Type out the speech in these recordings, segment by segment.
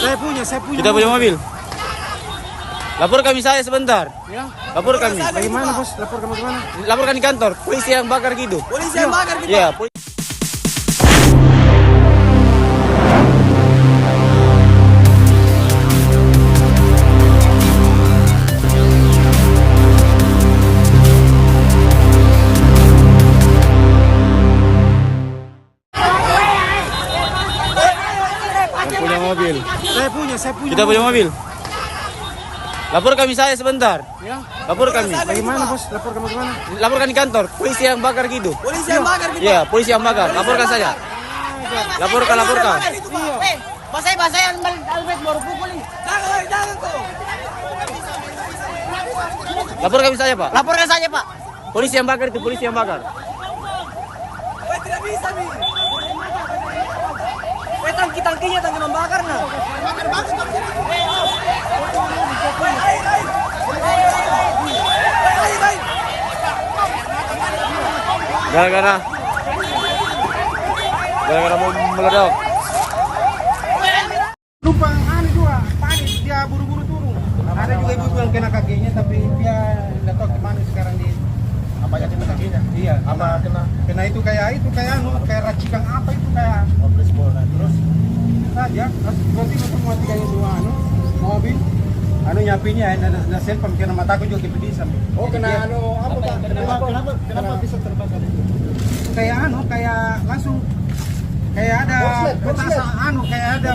Saya punya. Kita punya mobil. Lapor kami saya sebentar. Ya. Lapor kami. Bagaimana bos? Laporkan bagaimana? Laporkan di kantor. Polisi yang bakar gitu. Polisi yang bakar kita. Iya. Punya mobil. Saya punya. Kita punya mobil. Lapor kami saya sebentar. Ya. Lapor kami. Bagaimana bos? Laporkan bagaimana? Laporkan di kantor. Polisi yang bakar gitu. Polisi yang bakar kita. Iya, polisi yang bakar. Laporkan saja. Laporkan. Basah-basah yang Albert baru pukul ini. Jangan kok. Lapor kami saja, Pak. Laporkan saja, Pak. Polisi yang bakar itu, polisi yang bakar. Tidak bisa nih. Tangki-tangkinya tangki membakar nah. Gara-gara mau meledak. Lupa juga panik dia buru-buru turun. Ada juga ibu yang kena kakinya tapi dia nggak tahu kemana sekarang di Apanya kena kakinya? iya Apa kena? itu kayak kayak racikan apa itu kayak Baseball kan. Terus saja tiba-tiba semua tiga itu mobil nyapinya ada selpam kena mataku juga kepedisan. kena apa Pak? Kenapa bisa terbakar itu? Kayak langsung kayak ada petasan kayak ada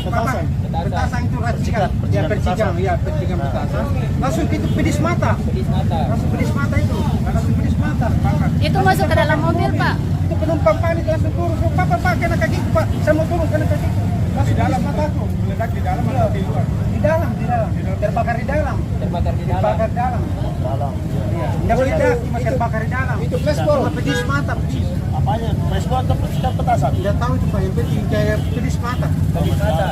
petasan itu racikan percikan petasan langsung itu pedis mata bakar. Itu masuk ke dalam mobil, Pak. Itu penumpang panik langsung turun. Pak kena kakiku Pak, saya mau turun kena kakiku. Langsung di dalam mataku. Meledak di dalam atau di luar? Di dalam. Terbakar di dalam. Iya. Enggak meledak, cuma terbakar di dalam. Itu flashball. Cuma pedis mata. Apanya? Baseball atau petasan? Tidak tahu itu Pak, yang penting kayak pedis mata. Pedis mata.